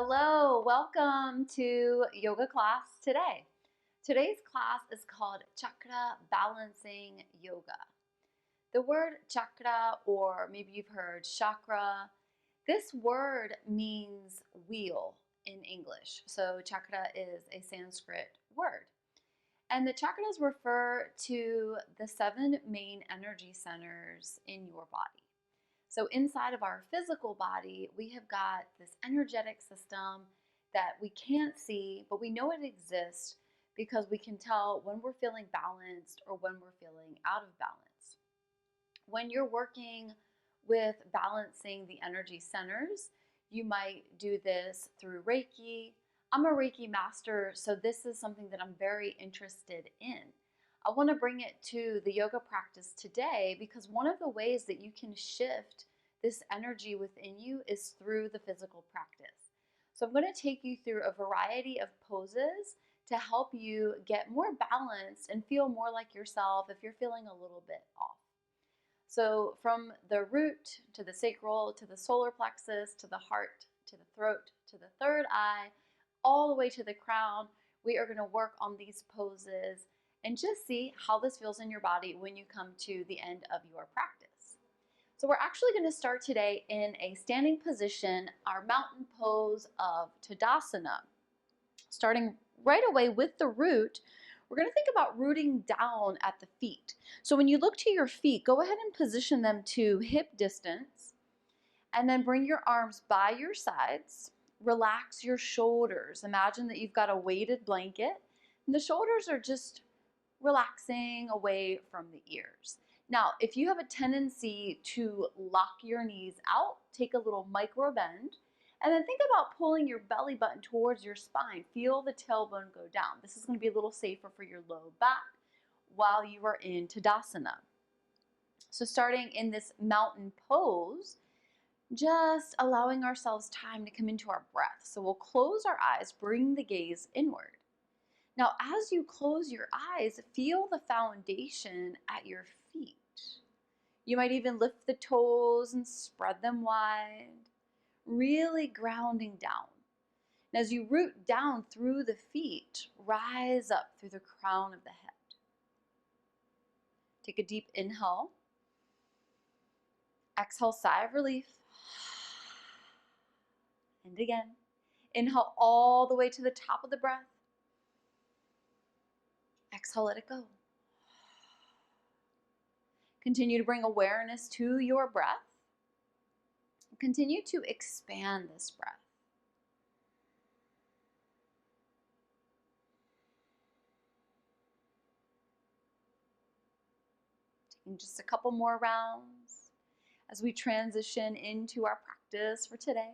Hello, welcome to yoga class today. Today's class is called Chakra Balancing Yoga. The word chakra, or maybe you've heard chakra, this word means wheel in English. So chakra is a Sanskrit word. And the chakras refer to the 7 main energy centers in your body. So inside of our physical body, we have got this energetic system that we can't see, but we know it exists because we can tell when we're feeling balanced or when we're feeling out of balance. When you're working with balancing the energy centers, you might do this through Reiki. I'm a Reiki master, so this is something that I'm very interested in. I want to bring it to the yoga practice today because one of the ways that you can shift this energy within you is through the physical practice. So I'm going to take you through a variety of poses to help you get more balanced and feel more like yourself if you're feeling a little bit off. So from the root to the sacral to the solar plexus to the heart to the throat to the third eye, all the way to the crown, we are going to work on these poses and just see how this feels in your body when you come to the end of your practice. So we're actually going to start today in a standing position, our mountain pose of Tadasana. Starting right away with the root, we're going to think about rooting down at the feet. So when you look to your feet, go ahead and position them to hip distance, and then bring your arms by your sides. Relax your shoulders. Imagine that you've got a weighted blanket, and the shoulders are just relaxing away from the ears. Now, if you have a tendency to lock your knees out, take a little micro bend, and then think about pulling your belly button towards your spine. Feel the tailbone go down. This is going to be a little safer for your low back while you are in Tadasana. So starting in this mountain pose, just allowing ourselves time to come into our breath. So we'll close our eyes, bring the gaze inward. Now, as you close your eyes, feel the foundation at your feet. You might even lift the toes and spread them wide, really grounding down. And as you root down through the feet, rise up through the crown of the head. Take a deep inhale. Exhale, sigh of relief. And again, inhale all the way to the top of the breath. Exhale, let it go. Continue to bring awareness to your breath. Continue to expand this breath. Taking just a couple more rounds as we transition into our practice for today.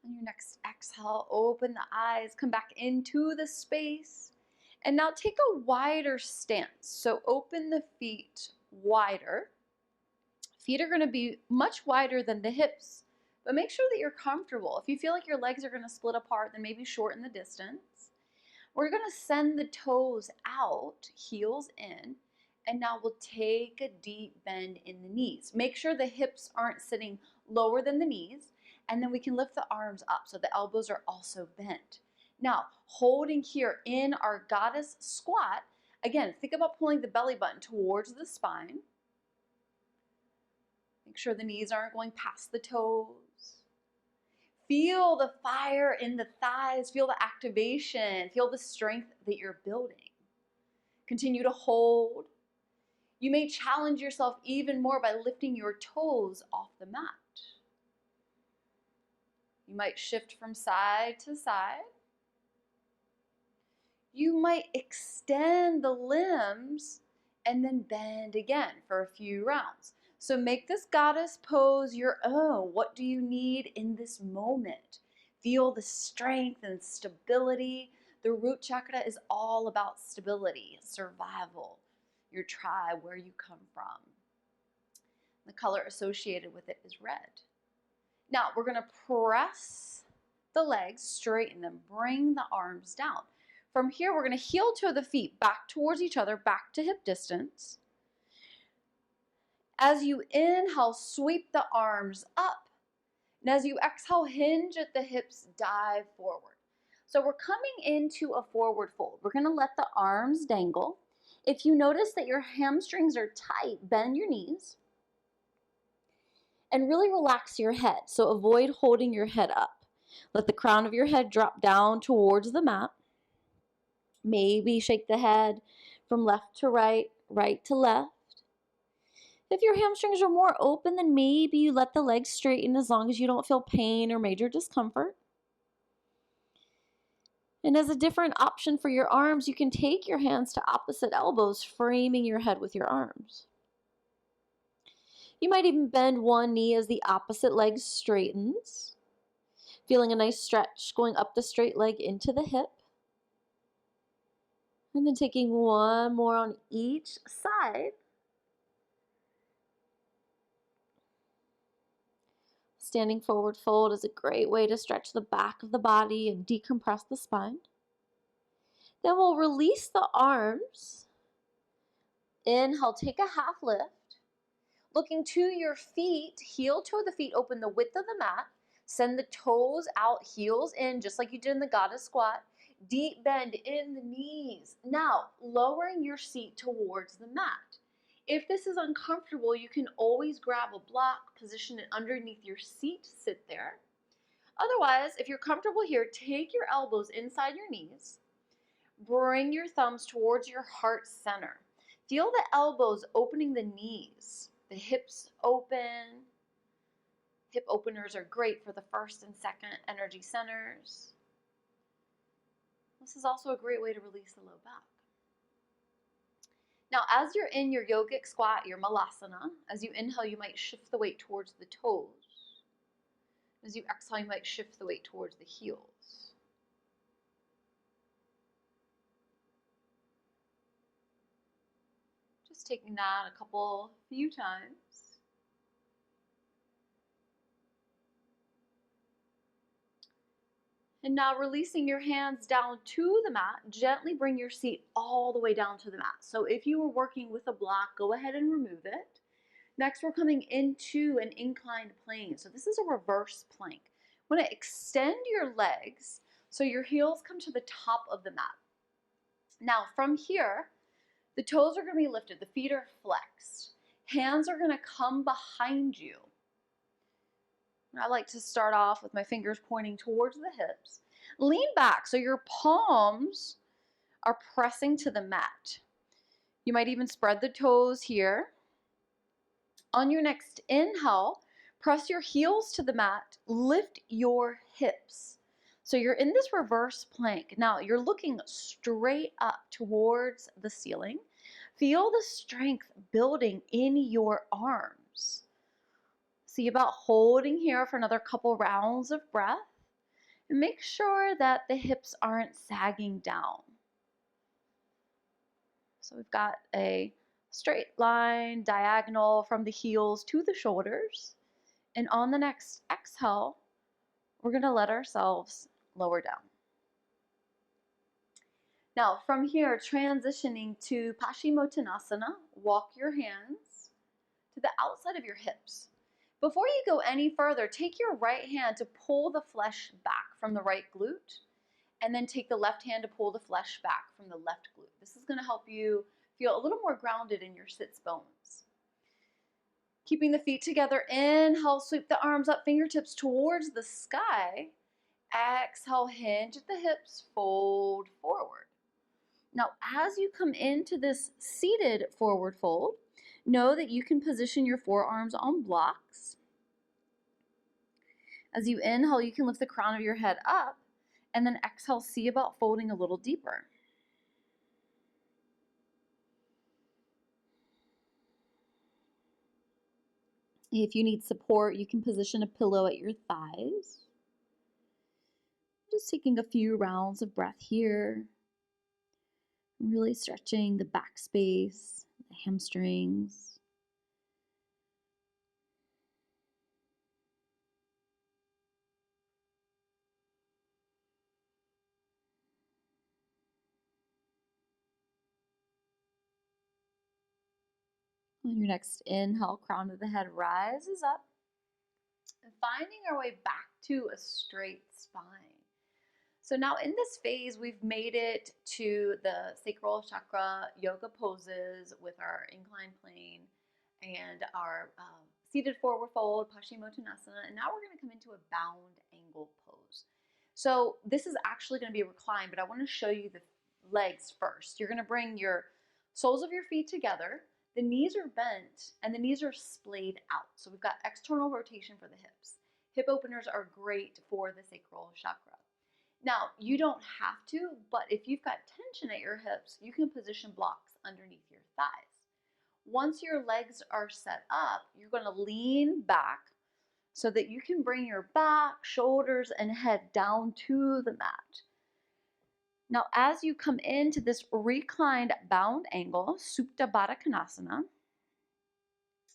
On your next exhale, open the eyes, come back into the space, and now take a wider stance. So open the feet wider. Feet are going to be much wider than the hips, but make sure that you're comfortable. If you feel like your legs are going to split apart, then maybe shorten the distance. We're going to send the toes out, heels in, and now we'll take a deep bend in the knees. Make sure the hips aren't sitting lower than the knees, and then we can lift the arms up so the elbows are also bent. Now, holding here in our goddess squat, again, think about pulling the belly button towards the spine. Make sure the knees aren't going past the toes. Feel the fire in the thighs, feel the activation, feel the strength that you're building. Continue to hold. You may challenge yourself even more by lifting your toes off the mat. You might shift from side to side. You might extend the limbs and then bend again for a few rounds. So make this goddess pose your own. What do you need in this moment? Feel the strength and stability. The root chakra is all about stability, survival, your tribe, where you come from. The color associated with it is red. Now we're going to press the legs, straighten them, bring the arms down. From here, we're going to heel toe the feet back towards each other, back to hip distance. As you inhale, sweep the arms up. And as you exhale, hinge at the hips, dive forward. So we're coming into a forward fold. We're going to let the arms dangle. If you notice that your hamstrings are tight, bend your knees. And really relax your head. So avoid holding your head up. Let the crown of your head drop down towards the mat. Maybe shake the head from left to right, right to left. If your hamstrings are more open, then maybe you let the legs straighten as long as you don't feel pain or major discomfort. And as a different option for your arms, you can take your hands to opposite elbows, framing your head with your arms. You might even bend one knee as the opposite leg straightens, feeling a nice stretch going up the straight leg into the hip. And then taking one more on each side. Standing forward fold is a great way to stretch the back of the body and decompress the spine. Then we'll release the arms. Inhale, take a half lift. Looking to your feet, heel toe the feet, open the width of the mat. Send the toes out, heels in, just like you did in the goddess squat. Deep bend in the knees. Now, lowering your seat towards the mat. If this is uncomfortable, you can always grab a block, position it underneath your seat, sit there. Otherwise, if you're comfortable here, take your elbows inside your knees. Bring your thumbs towards your heart center. Feel the elbows opening the knees, the hips open. Hip openers are great for the first and second energy centers. This is also a great way to release the low back. Now, as you're in your yogic squat, your malasana, as you inhale, you might shift the weight towards the toes. As you exhale, you might shift the weight towards the heels. Just taking that a few times. And now releasing your hands down to the mat, gently bring your seat all the way down to the mat. So if you were working with a block, go ahead and remove it. Next, we're coming into an inclined plane. So this is a reverse plank. You want to extend your legs so your heels come to the top of the mat. Now from here, the toes are going to be lifted, the feet are flexed. Hands are going to come behind you. I like to start off with my fingers pointing towards the hips. Lean back so your palms are pressing to the mat. You might even spread the toes here. On your next inhale, press your heels to the mat, lift your hips. So you're in this reverse plank. Now you're looking straight up towards the ceiling. Feel the strength building in your arms. See about holding here for another couple rounds of breath. And make sure that the hips aren't sagging down. So we've got a straight line, diagonal from the heels to the shoulders. And on the next exhale, we're going to let ourselves lower down. Now from here, transitioning to Paschimottanasana, walk your hands to the outside of your hips. Before you go any further, take your right hand to pull the flesh back from the right glute, and then take the left hand to pull the flesh back from the left glute. This is going to help you feel a little more grounded in your sits bones. Keeping the feet together, inhale, sweep the arms up, fingertips towards the sky. Exhale, hinge at the hips, fold forward. Now, as you come into this seated forward fold, know that you can position your forearms on blocks. As you inhale, you can lift the crown of your head up, and then exhale, see about folding a little deeper. If you need support, you can position a pillow at your thighs. Just taking a few rounds of breath here. Really stretching the back space, the hamstrings. On your next inhale, crown of the head rises up. And finding our way back to a straight spine. So now in this phase, we've made it to the sacral chakra yoga poses with our inclined plane and our seated forward fold, Paschimottanasana. And now we're going to come into a bound angle pose. So this is actually going to be a recline, but I want to show you the legs first. You're going to bring your soles of your feet together. The knees are bent and the knees are splayed out. So we've got external rotation for the hips. Hip openers are great for the sacral chakra. Now, you don't have to, but if you've got tension at your hips, you can position blocks underneath your thighs. Once your legs are set up, you're going to lean back so that you can bring your back, shoulders, and head down to the mat. Now, as you come into this reclined bound angle, Supta Baddha Konasana,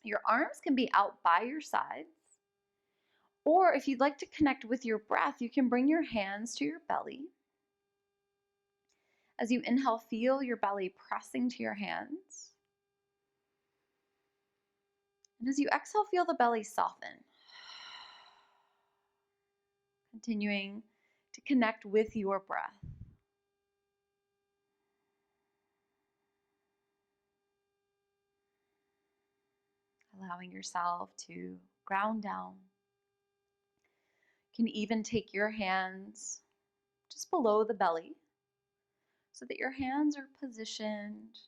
your arms can be out by your sides. Or if you'd like to connect with your breath, you can bring your hands to your belly. As you inhale, feel your belly pressing to your hands. And as you exhale, feel the belly soften. Continuing to connect with your breath. Allowing yourself to ground down. You can even take your hands just below the belly so that your hands are positioned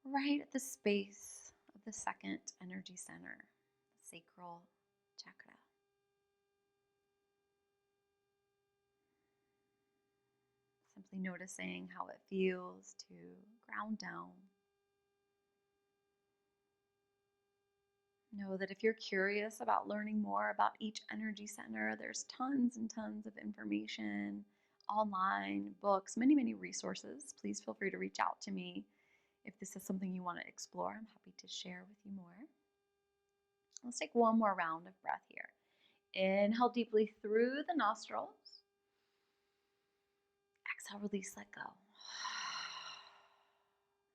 right at the space of the second energy center, the sacral chakra. Simply noticing how it feels to ground down. Know that if you're curious about learning more about each energy center, there's tons and tons of information online, books, many resources. Please feel free to reach out to me if this is something you want to explore. I'm happy to share with you more. Let's take one more round of breath here. Inhale deeply through the nostrils. Exhale, release, let go.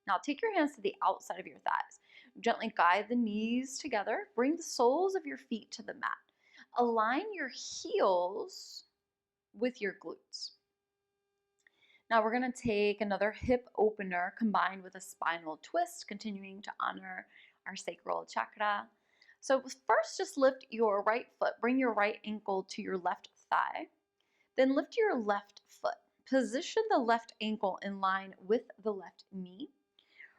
Now take your hands to the outside of your thighs. Gently guide the knees together. Bring the soles of your feet to the mat. Align your heels with your glutes. Now we're going to take another hip opener combined with a spinal twist, continuing to honor our sacral chakra. So first, just lift your right foot. Bring your right ankle to your left thigh. Then lift your left foot. Position the left ankle in line with the left knee.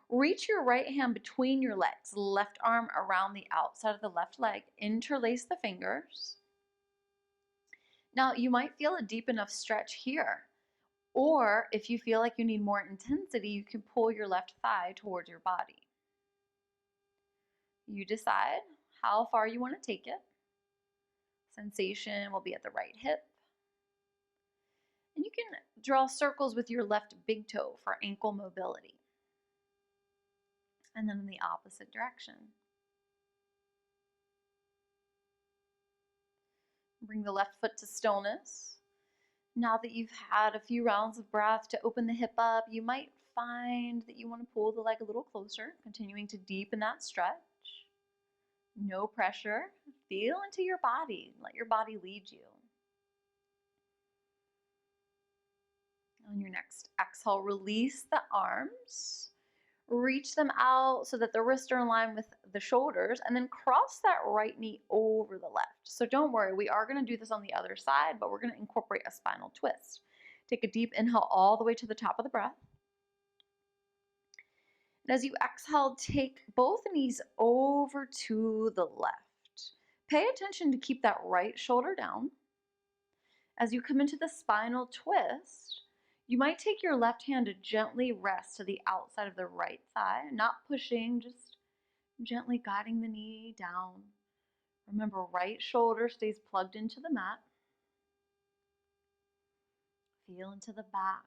Reach your right hand between your legs, left arm around the outside of the left leg. Interlace the fingers. Now, you might feel a deep enough stretch here. Or if you feel like you need more intensity, you can pull your left thigh towards your body. You decide how far you want to take it. Sensation will be at the right hip. And you can draw circles with your left big toe for ankle mobility. And then in the opposite direction. Bring the left foot to stillness. Now that you've had a few rounds of breath to open the hip up, you might find that you want to pull the leg a little closer, continuing to deepen that stretch. No pressure. Feel into your body. Let your body lead you. On your next exhale, release the arms. Reach them out so that the wrists are in line with the shoulders, and then cross that right knee over the left. So don't worry, we are going to do this on the other side, but we're going to incorporate a spinal twist. Take a deep inhale all the way to the top of the breath. And as you exhale, take both knees over to the left. Pay attention to keep that right shoulder down. As you come into the spinal twist, you might take your left hand to gently rest to the outside of the right thigh, not pushing, just gently guiding the knee down. Remember, right shoulder stays plugged into the mat. Feel into the back.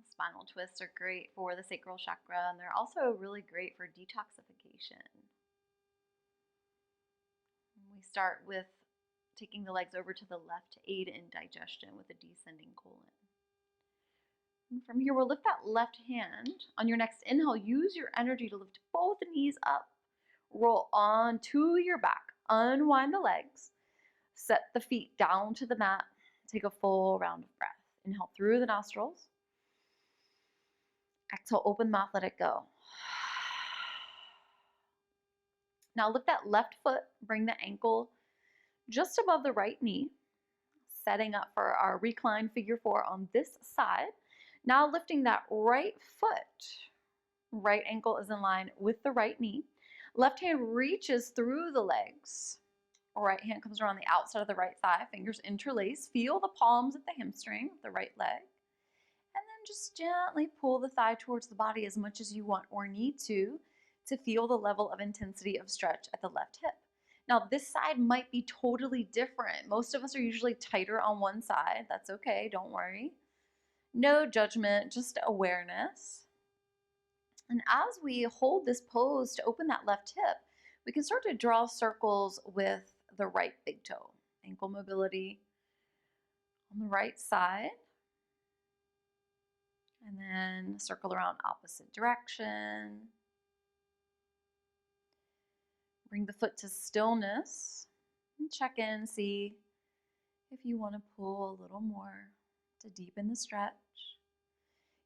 Spinal twists are great for the sacral chakra, and they're also really great for detoxification. We start with taking the legs over to the left to aid in digestion with a descending colon. And from here, we'll lift that left hand. On your next inhale, use your energy to lift both knees up. Roll onto your back. Unwind the legs. Set the feet down to the mat. Take a full round of breath. Inhale through the nostrils. Exhale, open mouth, let it go. Now lift that left foot, bring the ankle just above the right knee, setting up for our reclined figure four on this side. Now lifting that right foot, right ankle is in line with the right knee. Left hand reaches through the legs. Right hand comes around the outside of the right thigh, fingers interlace. Feel the palms at the hamstring of the right leg. And then just gently pull the thigh towards the body as much as you want or need to feel the level of intensity of stretch at the left hip. Now, this side might be totally different. Most of us are usually tighter on one side. That's okay, don't worry. No judgment, just awareness. And as we hold this pose to open that left hip, we can start to draw circles with the right big toe. Ankle mobility on the right side. And then circle around opposite direction. Bring the foot to stillness and check in, see if you want to pull a little more to deepen the stretch.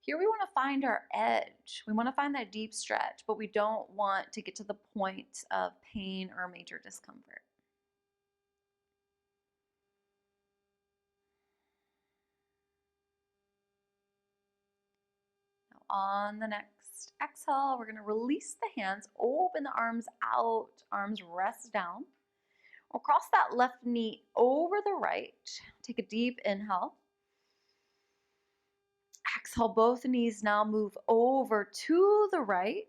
Here we want to find our edge. We want to find that deep stretch, but we don't want to get to the point of pain or major discomfort. Now on the next exhale, we're going to release the hands, open the arms out, arms rest down. We'll cross that left knee over the right. Take a deep inhale. Exhale, both knees now move over to the right.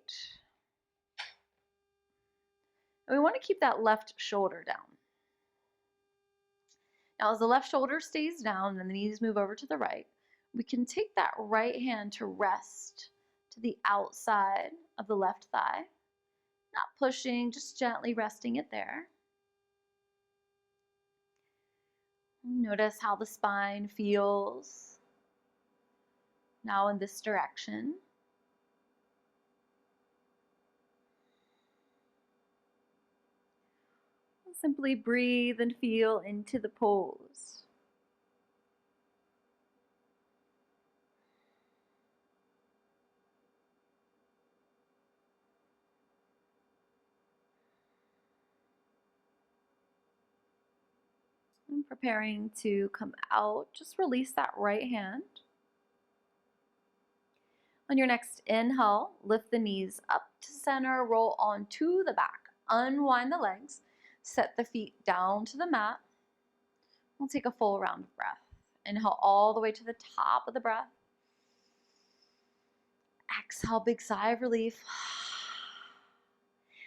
And we want to keep that left shoulder down. Now, as the left shoulder stays down and the knees move over to the right, we can take that right hand to rest to the outside of the left thigh. Not pushing, just gently resting it there. Notice how the spine feels now in this direction. Simply breathe and feel into the pose. And preparing to come out, just release that right hand. On your next inhale, lift the knees up to center, roll onto the back, unwind the legs, set the feet down to the mat. We'll take a full round of breath. Inhale all the way to the top of the breath. Exhale, big sigh of relief.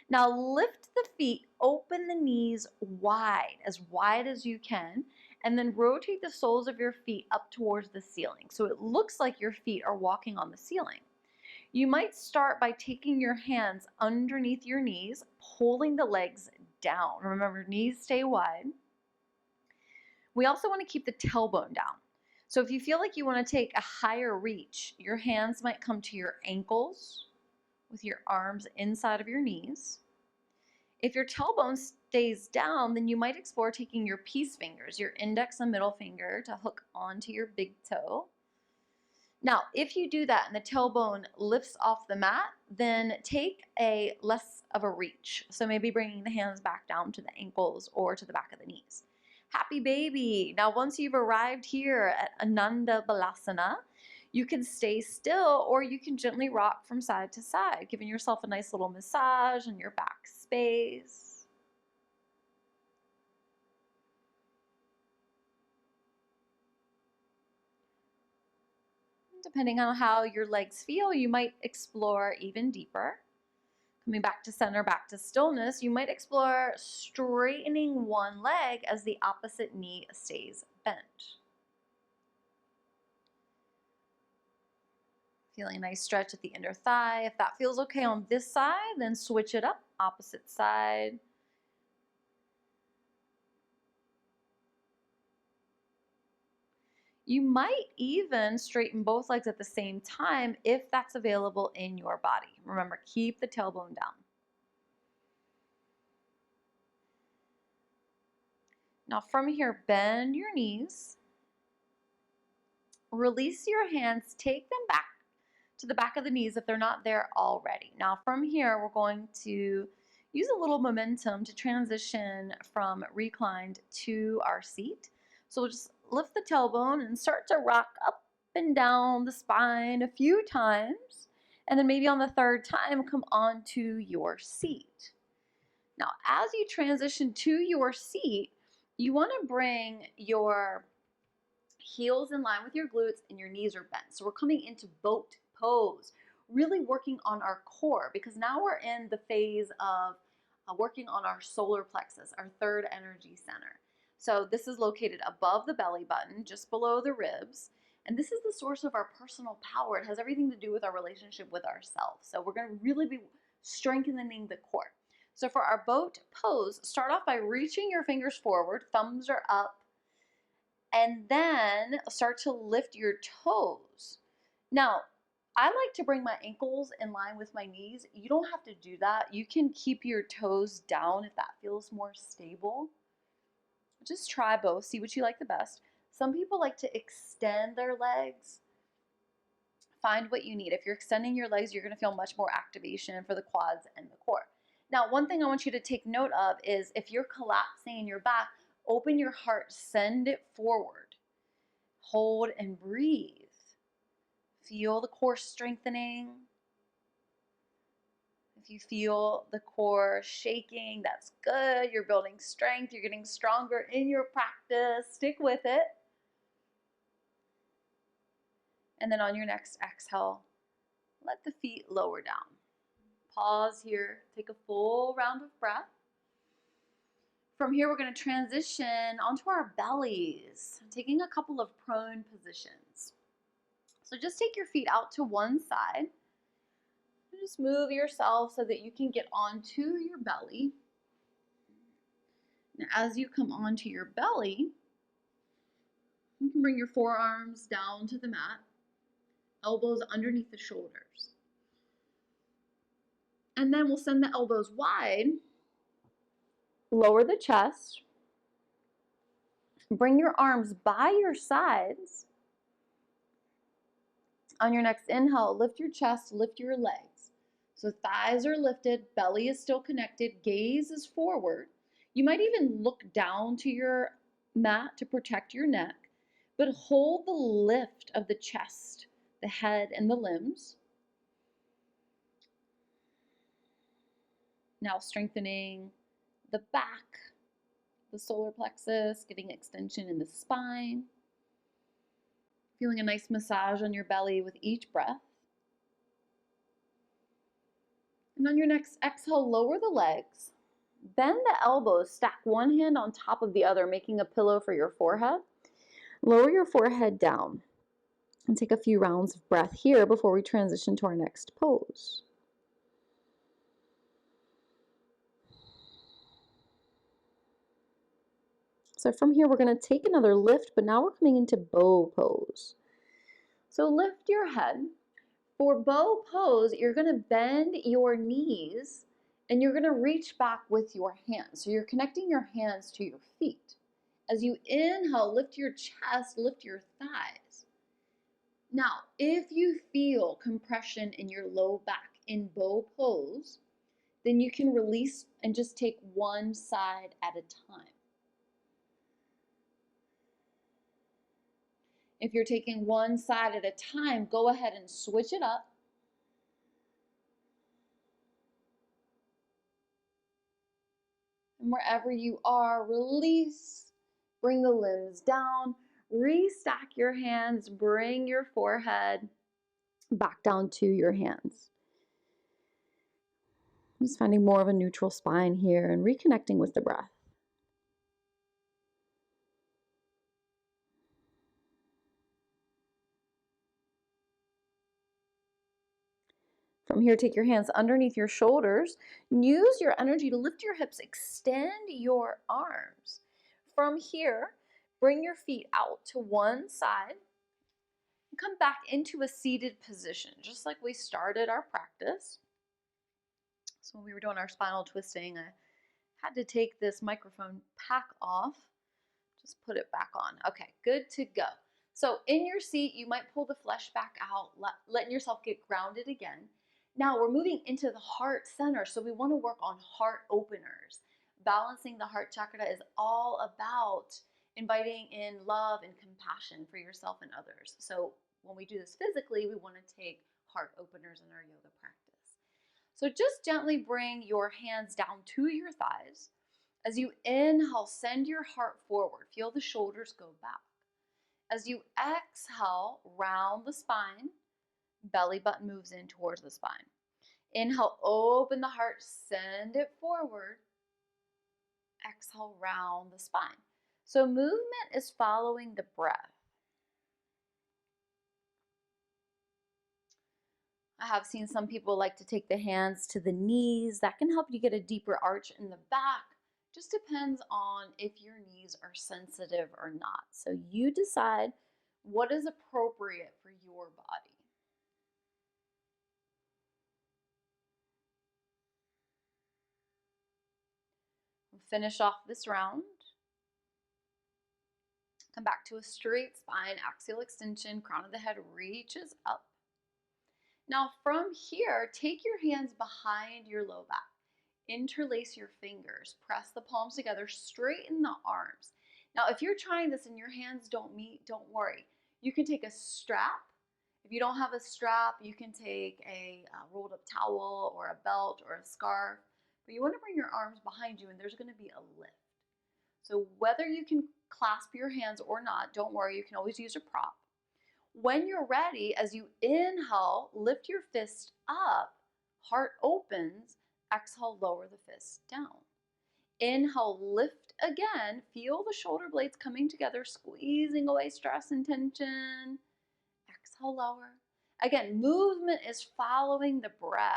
Now lift the feet, open the knees wide as you can, and then rotate the soles of your feet up towards the ceiling. So it looks like your feet are walking on the ceiling. You might start by taking your hands underneath your knees, pulling the legs down. Remember, knees stay wide. We also want to keep the tailbone down. So if you feel like you want to take a higher reach, your hands might come to your ankles with your arms inside of your knees. If your tailbone stays down, then you might explore taking your peace fingers, your index and middle finger, to hook onto your big toe. Now, if you do that and the tailbone lifts off the mat, then take a less of a reach. So maybe bringing the hands back down to the ankles or to the back of the knees. Happy baby. Now, once you've arrived here at Ananda Balasana, you can stay still or you can gently rock from side to side, giving yourself a nice little massage in your back space. Depending on how your legs feel, you might explore even deeper. Coming back to center, back to stillness, you might explore straightening one leg as the opposite knee stays bent. Feeling a nice stretch at the inner thigh. If that feels okay on this side, then switch it up, opposite side. You might even straighten both legs at the same time if that's available in your body. Remember, keep the tailbone down. Now from here, bend your knees. Release your hands, take them back to the back of the knees if they're not there already. Now from here, we're going to use a little momentum to transition from reclined to our seat. So we'll just lift the tailbone and start to rock up and down the spine a few times. And then maybe on the third time, come onto your seat. Now, as you transition to your seat, you want to bring your heels in line with your glutes and your knees are bent. So we're coming into boat pose, really working on our core, because now we're in the phase of working on our solar plexus, our third energy center. So this is located above the belly button, just below the ribs. And this is the source of our personal power. It has everything to do with our relationship with ourselves. So we're going to really be strengthening the core. So for our boat pose, start off by reaching your fingers forward, thumbs are up, and then start to lift your toes. Now, I like to bring my ankles in line with my knees. You don't have to do that. You can keep your toes down if that feels more stable. Just try both, see what you like the best. Some people like to extend their legs. Find what you need. If you're extending your legs, you're going to feel much more activation for the quads and the core. Now, one thing I want you to take note of is if you're collapsing in your back, open your heart, send it forward. Hold and breathe. Feel the core strengthening. If you feel the core shaking, that's good. You're building strength. You're getting stronger in your practice. Stick with it. And then on your next exhale, let the feet lower down. Pause here. Take a full round of breath. From here, we're going to transition onto our bellies, taking a couple of prone positions. So just take your feet out to one side. Just move yourself so that you can get onto your belly. Now, as you come onto your belly, you can bring your forearms down to the mat, elbows underneath the shoulders. And then we'll send the elbows wide, lower the chest, bring your arms by your sides. On your next inhale, lift your chest, lift your legs. So thighs are lifted, belly is still connected, gaze is forward. You might even look down to your mat to protect your neck, but hold the lift of the chest, the head, and the limbs. Now strengthening the back, the solar plexus, getting extension in the spine. Feeling a nice massage on your belly with each breath. And on your next exhale, lower the legs. Bend the elbows, stack one hand on top of the other, making a pillow for your forehead. Lower your forehead down and take a few rounds of breath here before we transition to our next pose. So from here, we're going to take another lift, but now we're coming into bow pose. So lift your head. For bow pose, you're going to bend your knees and you're going to reach back with your hands. So you're connecting your hands to your feet. As you inhale, lift your chest, lift your thighs. Now, if you feel compression in your low back in bow pose, then you can release and just take one side at a time. If you're taking one side at a time, go ahead and switch it up. And wherever you are, release, bring the limbs down, restack your hands, bring your forehead back down to your hands. Just finding more of a neutral spine here and reconnecting with the breath. From here, take your hands underneath your shoulders. Use your energy to lift your hips, extend your arms. From here, bring your feet out to one side and come back into a seated position, just like we started our practice. So when we were doing our spinal twisting, I had to take this microphone pack off. Just put it back on. Okay, good to go. So in your seat, you might pull the flesh back out, letting yourself get grounded again. Now we're moving into the heart center, so we want to work on heart openers. Balancing the heart chakra is all about inviting in love and compassion for yourself and others. So when we do this physically, we want to take heart openers in our yoga practice. So just gently bring your hands down to your thighs. As you inhale, send your heart forward. Feel the shoulders go back. As you exhale, round the spine, belly button moves in towards the spine. Inhale, open the heart, send it forward. Exhale, round the spine. So movement is following the breath. I have seen some people like to take the hands to the knees. That can help you get a deeper arch in the back. Just depends on if your knees are sensitive or not. So you decide what is appropriate for your body. We'll finish off this round. Come back to a straight spine, axial extension, crown of the head reaches up. Now from here, take your hands behind your low back. Interlace your fingers, press the palms together, straighten the arms. Now, if you're trying this and your hands don't meet, don't worry. You can take a strap. If you don't have a strap, you can take a rolled up towel or a belt or a scarf. But you want to bring your arms behind you and there's going to be a lift. So whether you can clasp your hands or not, don't worry, you can always use a prop. When you're ready, as you inhale, lift your fist up, heart opens. Exhale, lower the fist down. Inhale, lift again. Feel the shoulder blades coming together, squeezing away stress and tension. Exhale, lower. Again, movement is following the breath.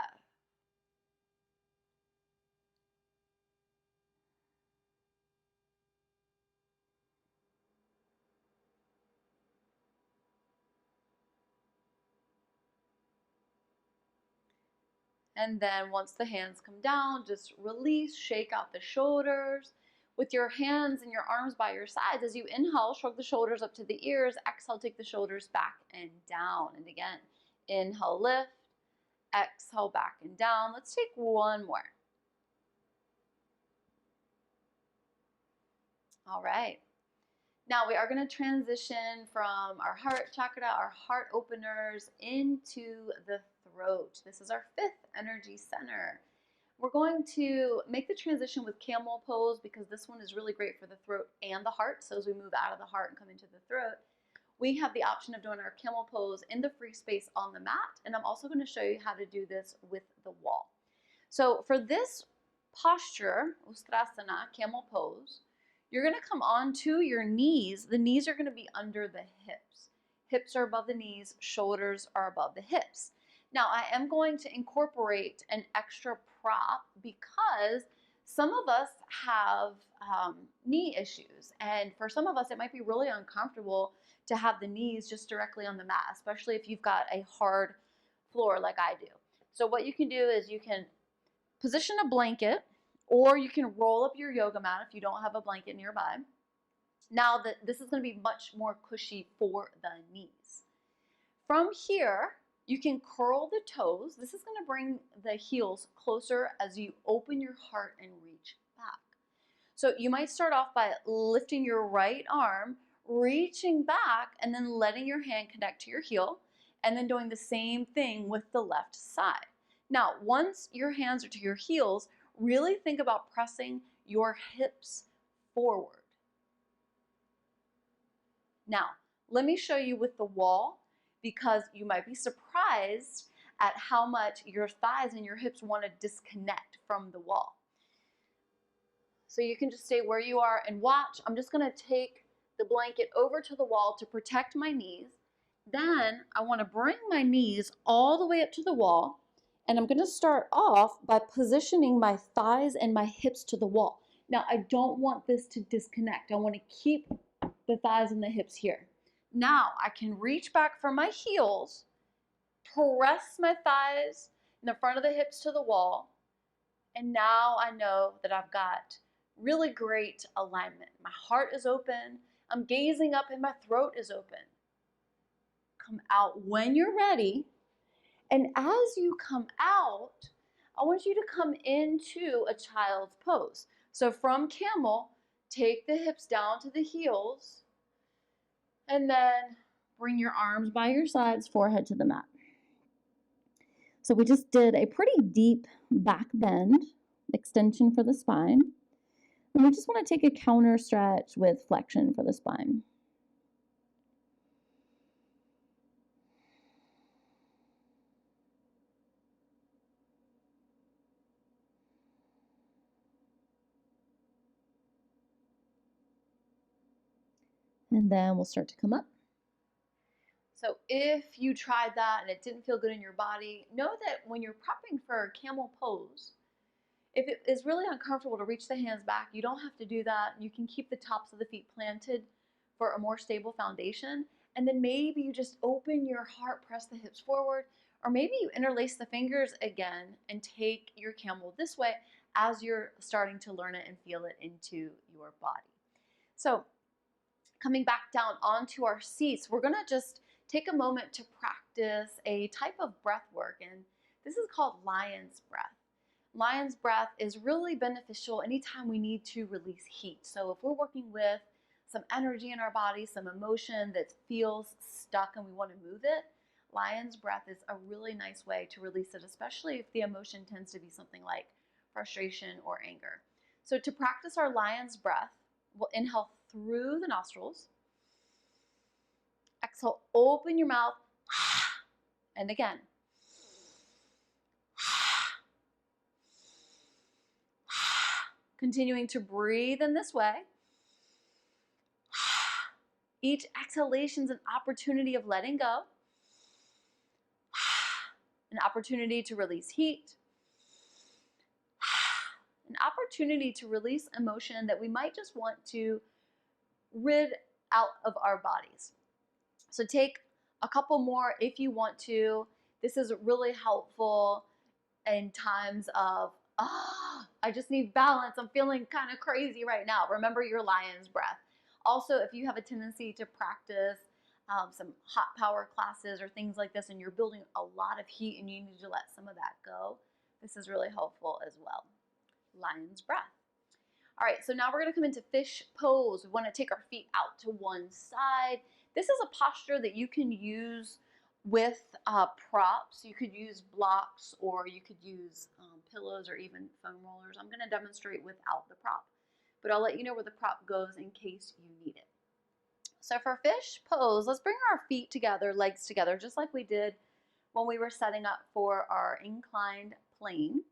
And then once the hands come down, just release, shake out the shoulders. With your hands and your arms by your sides, as you inhale, shrug the shoulders up to the ears. Exhale, take the shoulders back and down. And again, inhale, lift. Exhale, back and down. Let's take one more. All right. Now we are going to transition from our heart chakra, our heart openers, into the throat. This is our fifth energy center. We're going to make the transition with camel pose because this one is really great for the throat and the heart. So as we move out of the heart and come into the throat, we have the option of doing our camel pose in the free space on the mat. And I'm also going to show you how to do this with the wall. So for this posture, Ustrasana, camel pose, you're going to come onto your knees. The knees are going to be under the hips. Hips are above the knees, shoulders are above the hips. Now, I am going to incorporate an extra prop because some of us have knee issues. And for some of us, it might be really uncomfortable to have the knees just directly on the mat, especially if you've got a hard floor like I do. So what you can do is you can position a blanket, or you can roll up your yoga mat if you don't have a blanket nearby. Now this is going to be much more cushy for the knees. From here, you can curl the toes. This is going to bring the heels closer as you open your heart and reach back. So you might start off by lifting your right arm, reaching back, and then letting your hand connect to your heel, and then doing the same thing with the left side. Now, once your hands are to your heels, really think about pressing your hips forward. Now, let me show you with the wall, because you might be surprised at how much your thighs and your hips want to disconnect from the wall. So you can just stay where you are and watch. I'm just going to take the blanket over to the wall to protect my knees. Then I want to bring my knees all the way up to the wall. And I'm going to start off by positioning my thighs and my hips to the wall. Now, I don't want this to disconnect. I want to keep the thighs and the hips here. Now I can reach back from my heels, press my thighs in the front of the hips to the wall, and now I know that I've got really great alignment. My heart is open, I'm gazing up, and my throat is open. Come out when you're ready, and as you come out, I want you to come into a child's pose. So from camel, take the hips down to the heels, and then bring your arms by your sides, forehead to the mat. So we just did a pretty deep back bend, extension for the spine. And we just want to take a counter stretch with flexion for the spine. And then we'll start to come up. So if you tried that and it didn't feel good in your body, know that when you're prepping for a camel pose, if it is really uncomfortable to reach the hands back, you don't have to do that. You can keep the tops of the feet planted for a more stable foundation. And then maybe you just open your heart, press the hips forward, or maybe you interlace the fingers again and take your camel this way as you're starting to learn it and feel it into your body. So coming back down onto our seats, we're gonna just take a moment to practice a type of breath work, and this is called lion's breath. Lion's breath is really beneficial anytime we need to release heat. So if we're working with some energy in our body, some emotion that feels stuck and we want to move it, lion's breath is a really nice way to release it, especially if the emotion tends to be something like frustration or anger. So to practice our lion's breath, we'll inhale through the nostrils. Exhale, open your mouth. And again. Continuing to breathe in this way. Each exhalation is an opportunity of letting go. An opportunity to release heat. An opportunity to release emotion that we might just want to rid out of our bodies. So take a couple more if you want to. This is really helpful in times of, I just need balance. I'm feeling kind of crazy right now. Remember your lion's breath. Also, if you have a tendency to practice some hot power classes or things like this and you're building a lot of heat and you need to let some of that go, this is really helpful as well. Lion's breath. All right, so now we're going to come into fish pose. We want to take our feet out to one side. This is a posture that you can use with props. You could use blocks or you could use pillows or even foam rollers. I'm going to demonstrate without the prop, but I'll let you know where the prop goes in case you need it. So for fish pose, let's bring our feet together, legs together, just like we did when we were setting up for our inclined plane.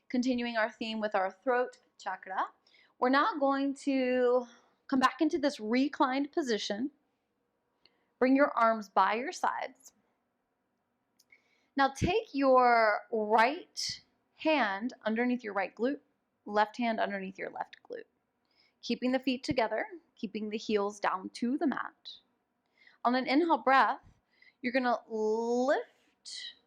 Continuing our theme with our throat chakra, we're now going to come back into this reclined position. Bring your arms by your sides. Now take your right hand underneath your right glute, left hand underneath your left glute. Keeping the feet together, keeping the heels down to the mat. On an inhale breath, you're going to lift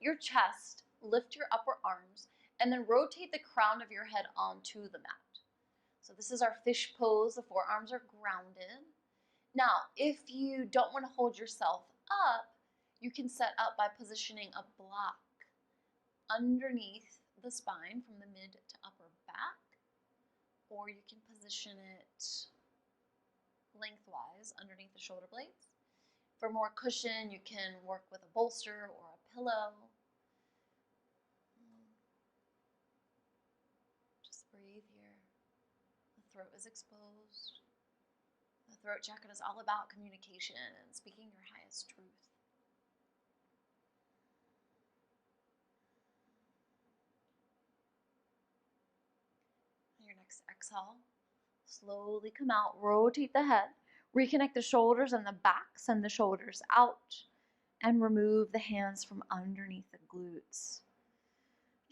your chest, lift your upper arms, and then rotate the crown of your head onto the mat. So this is our fish pose. The forearms are grounded. Now, if you don't want to hold yourself up, you can set up by positioning a block underneath the spine from the mid to upper back, or you can position it lengthwise underneath the shoulder blades. For more cushion, you can work with a bolster or a pillow. Just breathe here. The throat is exposed. The throat chakra is all about communication and speaking your highest truth. On your next exhale, slowly come out, rotate the head, reconnect the shoulders and the back, send the shoulders out, and remove the hands from underneath the glutes.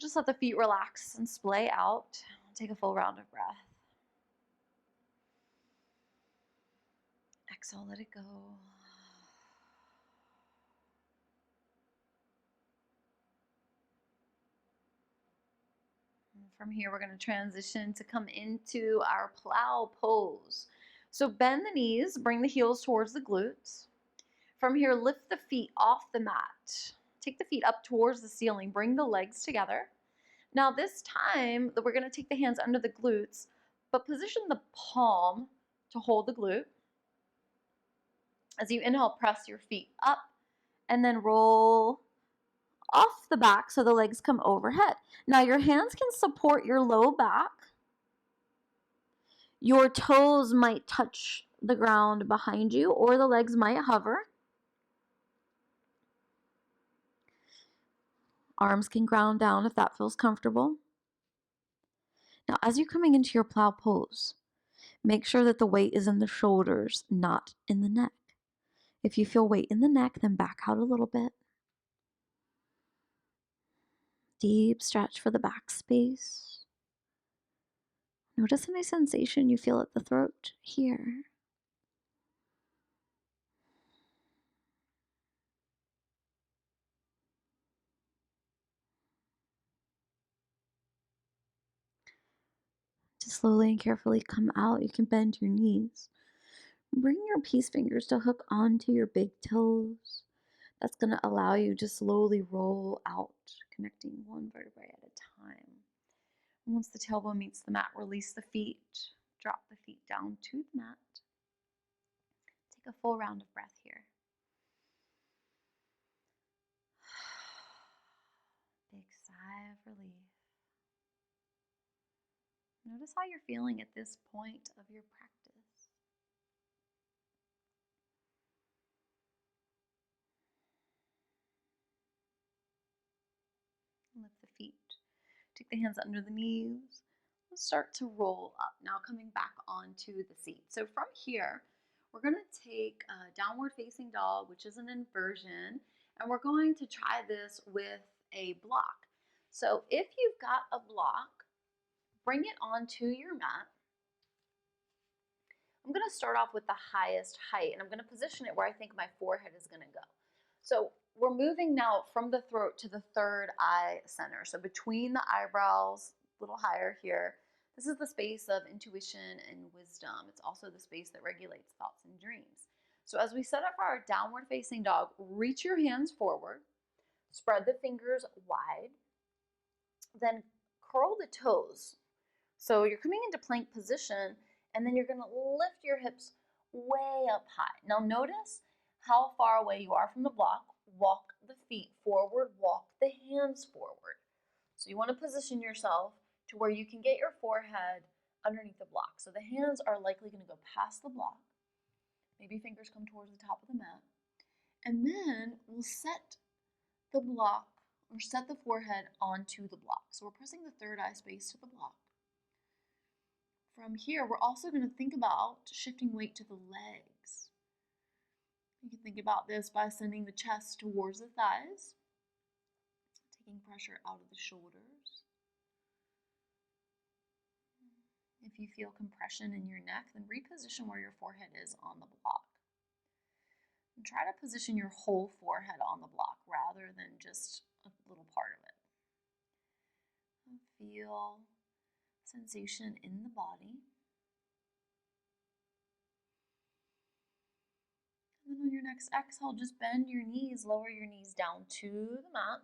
Just let the feet relax and splay out. Take a full round of breath. exhale, let it go. And from here, we're going to transition to come into our plow pose. So bend the knees, bring the heels towards the glutes. From here, lift the feet off the mat. Take the feet up towards the ceiling. Bring the legs together. Now this time, we're going to take the hands under the glutes, but position the palm to hold the glute. As you inhale, press your feet up and then roll off the back so the legs come overhead. Now your hands can support your low back. Your toes might touch the ground behind you, or the legs might hover. Arms can ground down if that feels comfortable. Now, as you're coming into your plow pose, make sure that the weight is in the shoulders, not in the neck. If you feel weight in the neck, then back out a little bit. Deep stretch for the back space. Notice any sensation you feel at the throat here. To slowly and carefully come out, you can bend your knees. Bring your peace fingers to hook onto your big toes. That's going to allow you to slowly roll out, connecting one vertebrae at a time. Once the tailbone meets the mat, release the feet. Drop the feet down to the mat. Take a full round of breath here. Big sigh of relief. Notice how you're feeling at this point of your practice. Lift the feet. Take the hands under the knees. Let's start to roll up. Now coming back onto the seat. So from here, we're going to take a downward facing dog, which is an inversion, and we're going to try this with a block. So if you've got a block, bring it onto your mat. I'm going to start off with the highest height, and I'm going to position it where I think my forehead is going to go. So we're moving now from the throat to the third eye center. So between the eyebrows, a little higher here. This is the space of intuition and wisdom. It's also the space that regulates thoughts and dreams. So as we set up for our downward facing dog, reach your hands forward, spread the fingers wide, then curl the toes. So you're coming into plank position, and then you're going to lift your hips way up high. Now notice how far away you are from the block. Walk the feet forward, walk the hands forward. So you want to position yourself to where you can get your forehead underneath the block. So the hands are likely going to go past the block. Maybe fingers come towards the top of the mat. And then we'll set the block, or set the forehead onto the block. So we're pressing the third eye space to the block. From here, we're also going to think about shifting weight to the legs. You can think about this by sending the chest towards the thighs, taking pressure out of the shoulders. If you feel compression in your neck, then reposition where your forehead is on the block. And try to position your whole forehead on the block rather than just a little part of it. And feel sensation in the body. And then on your next exhale, just bend your knees, lower your knees down to the mat.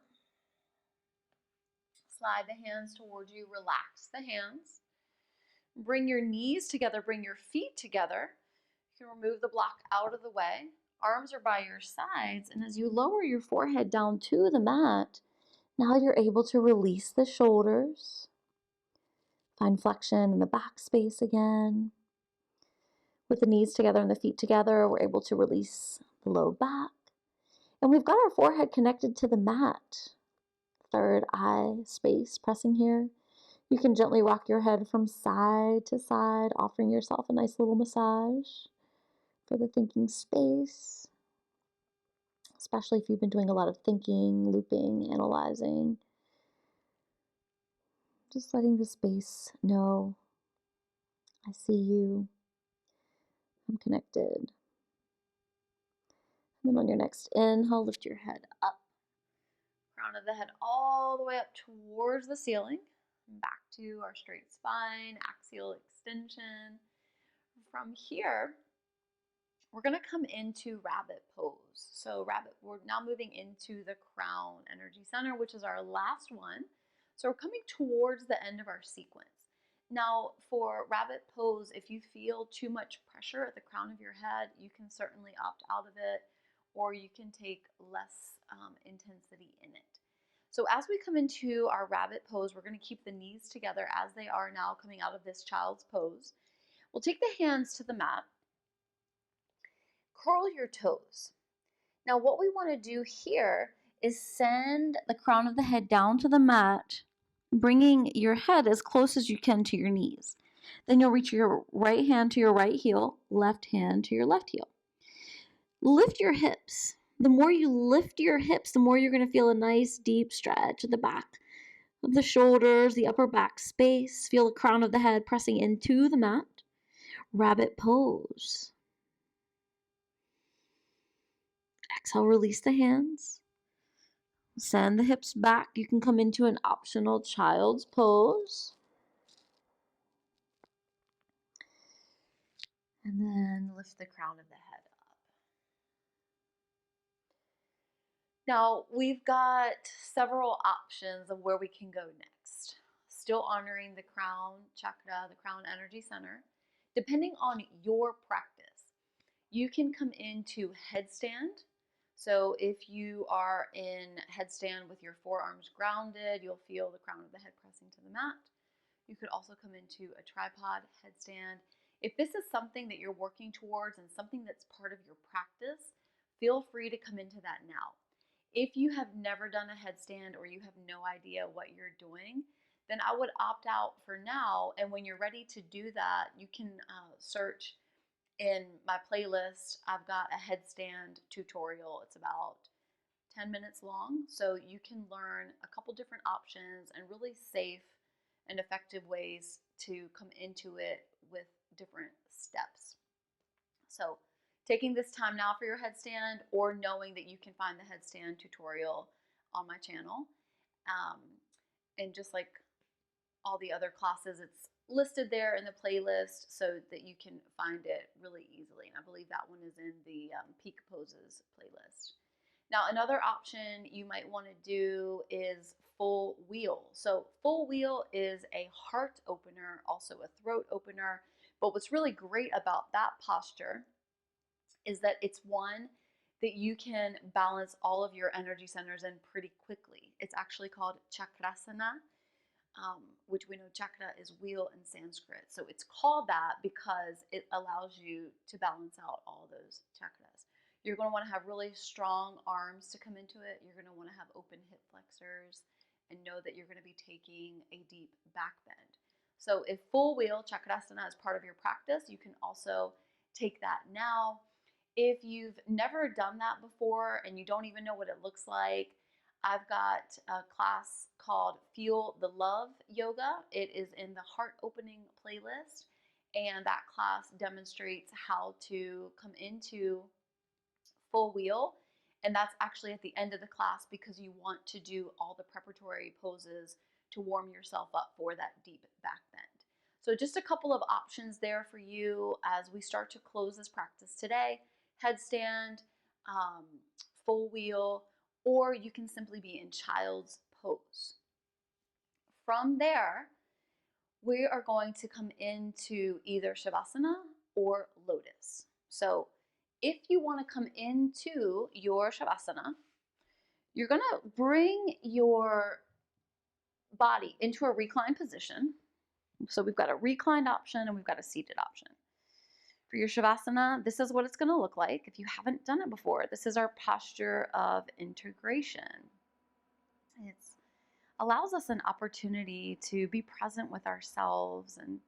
Slide the hands towards you, relax the hands. Bring your knees together, bring your feet together. You can remove the block out of the way. Arms are by your sides, and as you lower your forehead down to the mat, now you're able to release the shoulders. Find flexion in the back space again. With the knees together and the feet together, we're able to release the low back. And we've got our forehead connected to the mat. Third eye space pressing here. You can gently rock your head from side to side, offering yourself a nice little massage for the thinking space. Especially if you've been doing a lot of thinking, looping, analyzing. Just letting the space know, I see you. I'm connected. And then on your next inhale, lift your head up. Crown of the head all the way up towards the ceiling. Back to our straight spine, axial extension. From here, we're going to come into rabbit pose. So we're now moving into the crown energy center, which is our last one. So we're coming towards the end of our sequence. Now, for rabbit pose, if you feel too much pressure at the crown of your head, you can certainly opt out of it, or you can take less intensity in it. So as we come into our rabbit pose, we're going to keep the knees together as they are now coming out of this child's pose. We'll take the hands to the mat. Curl your toes. Now what we want to do here is send the crown of the head down to the mat, bringing your head as close as you can to your knees. Then you'll reach your right hand to your right heel, left hand to your left heel. Lift your hips. The more you lift your hips, the more you're going to feel a nice deep stretch at the back of the shoulders, the upper back space. Feel the crown of the head pressing into the mat. Rabbit pose. Exhale, release the hands. Send the hips back. You can come into an optional child's pose. And then lift the crown of the head up. Now, we've got several options of where we can go next. Still honoring the crown chakra, the crown energy center. Depending on your practice, you can come into headstand. So if you are in headstand with your forearms grounded, you'll feel the crown of the head pressing to the mat. You could also come into a tripod headstand. If this is something that you're working towards and something that's part of your practice, feel free to come into that now. If you have never done a headstand or you have no idea what you're doing, then I would opt out for now. And when you're ready to do that, you can search in my playlist. I've got a headstand tutorial. It's about 10 minutes long, so you can learn a couple different options and really safe and effective ways to come into it with different steps. So taking this time now for your headstand, or knowing that you can find the headstand tutorial on my channel. And just like all the other classes, it's listed there in the playlist so that you can find it really easily. And I believe that one is in the Peak Poses playlist. Now, another option you might want to do is full wheel. So full wheel is a heart opener, also a throat opener. But what's really great about that posture is that it's one that you can balance all of your energy centers in pretty quickly. It's actually called chakrasana, which we know chakra is wheel in Sanskrit. So it's called that because it allows you to balance out all those chakras. You're going to want to have really strong arms to come into it. You're going to want to have open hip flexors and know that you're going to be taking a deep back bend. So if full wheel chakrasana is part of your practice, you can also take that now. If you've never done that before and you don't even know what it looks like, I've got a class called Feel the Love Yoga. It is in the Heart Opening playlist, and that class demonstrates how to come into full wheel. And that's actually at the end of the class because you want to do all the preparatory poses to warm yourself up for that deep back bend. So just a couple of options there for you as we start to close this practice today. Headstand, full wheel, or you can simply be in child's pose. From there, we are going to come into either Shavasana or Lotus. So if you want to come into your Shavasana, you're going to bring your body into a reclined position. So we've got a reclined option and we've got a seated option. For your Shavasana, this is what it's going to look like. If you haven't done it before, this is our posture of integration. It allows us an opportunity to be present with ourselves and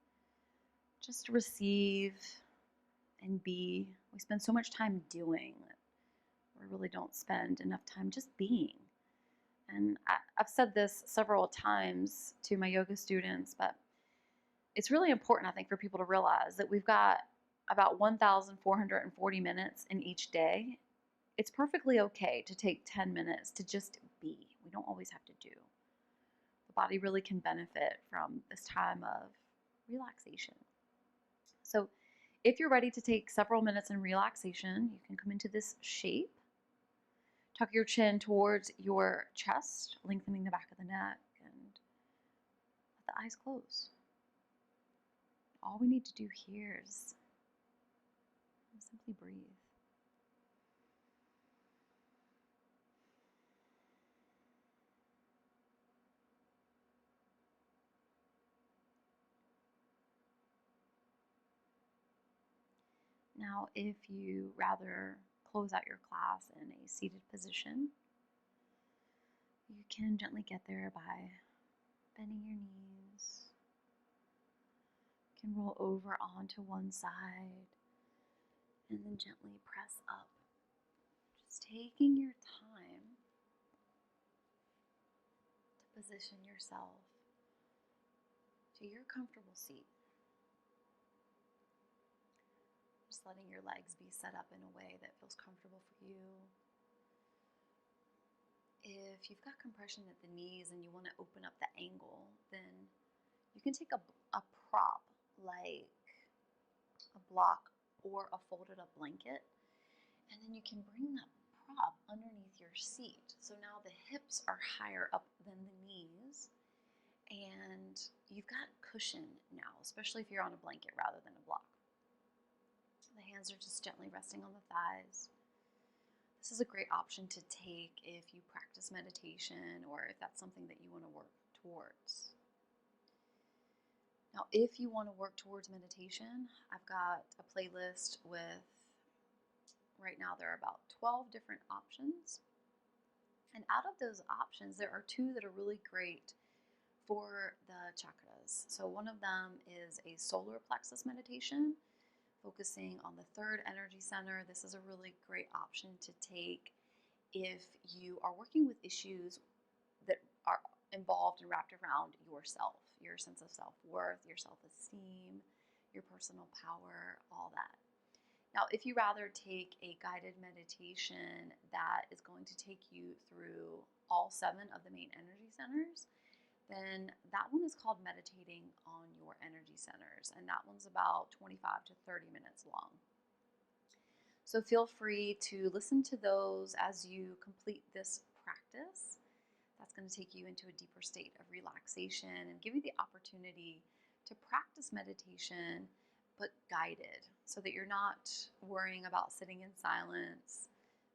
just receive and be. We spend so much time doing that we really don't spend enough time just being. And I've said this several times to my yoga students, but it's really important, I think, for people to realize that we've got about 1,440 minutes in each day. it's perfectly okay to take 10 minutes to just be. We don't always have to do. The body really can benefit from this time of relaxation. So, if you're ready to take several minutes in relaxation, you can come into this shape. Tuck your chin towards your chest, lengthening the back of the neck, and let the eyes close. All we need to do here is simply breathe. Now, if you rather close out your class in a seated position, you can gently get there by bending your knees. You can roll over onto one side and then gently press up. Just taking your time to position yourself to your comfortable seat. Just letting your legs be set up in a way that feels comfortable for you. If you've got compression at the knees and you want to open up the angle, then you can take a prop like a block or a folded up blanket, and then you can bring that prop underneath your seat. So now the hips are higher up than the knees, and you've got cushion now, especially if you're on a blanket rather than a block. The hands are just gently resting on the thighs. This is a great option to take if you practice meditation or if that's something that you want to work towards. Now, if you want to work towards meditation, I've got a playlist with, right now there are about 12 different options. And out of those options, there are 2 that are really great for the chakras. So one of them is a solar plexus meditation, focusing on the 3rd energy center. This is a really great option to take if you are working with issues that are involved and wrapped around yourself, your sense of self-worth, your self-esteem, your personal power, all that. Now, if you rather take a guided meditation that is going to take you through all 7 of the main energy centers, then that one is called Meditating on Your Energy Centers, and that one's about 25 to 30 minutes long. So feel free to listen to those as you complete this practice. That's going to take you into a deeper state of relaxation and give you the opportunity to practice meditation, but guided, so that you're not worrying about sitting in silence,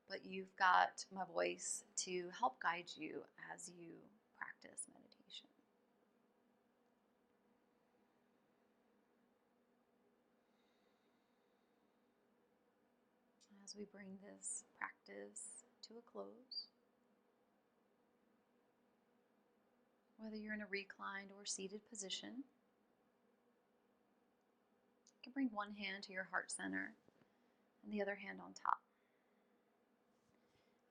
but you've got my voice to help guide you as you practice meditation. As we bring this practice to a close, whether you're in a reclined or seated position, you can bring one hand to your heart center and the other hand on top.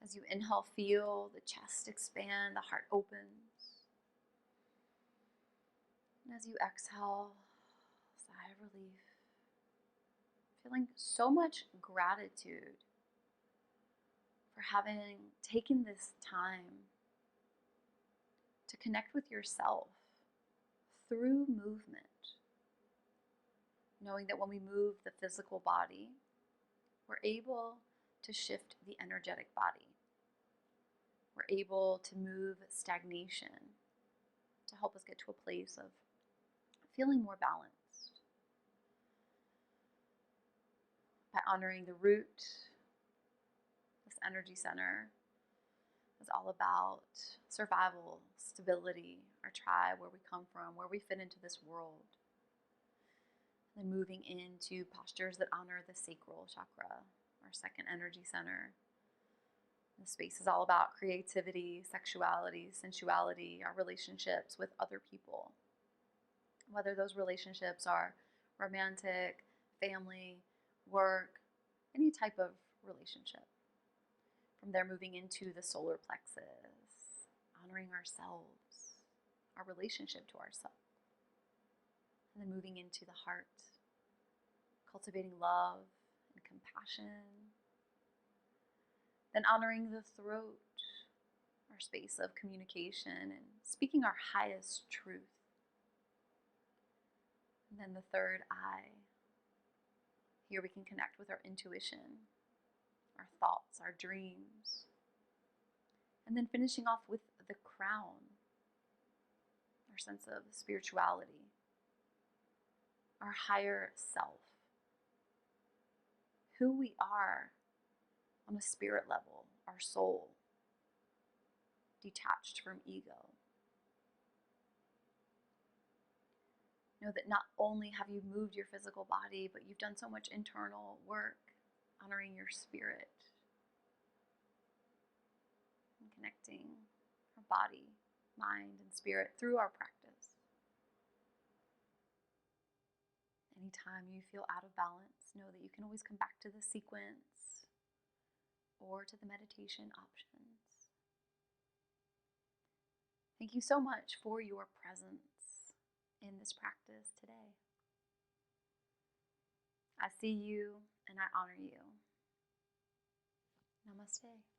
As you inhale, feel the chest expand, the heart opens. And as you exhale, sigh of relief, feeling so much gratitude for having taken this time to connect with yourself through movement, knowing that when we move the physical body, we're able to shift the energetic body. We're able to move stagnation to help us get to a place of feeling more balanced. By honoring the root, this energy center is all about survival, stability, our tribe, where we come from, where we fit into this world. And then moving into postures that honor the sacral chakra, our 2nd energy center. The space is all about creativity, sexuality, sensuality, our relationships with other people. Whether those relationships are romantic, family, work, any type of relationship. From there, moving into the solar plexus, honoring ourselves, our relationship to ourselves. And then moving into the heart, cultivating love and compassion, Then honoring the throat, our space of communication and speaking our highest truth. And then the third eye. Here we can connect with our intuition, our thoughts, our dreams. And then finishing off with the crown, our sense of spirituality, our higher self, who we are on a spirit level, our soul, detached from ego. Know that not only have you moved your physical body, but you've done so much internal work, honoring your spirit and connecting our body, mind, and spirit through our practice. Anytime you feel out of balance, know that you can always come back to the sequence or to the meditation options. Thank you so much for your presence in this practice today. I see you and I honor you. Namaste.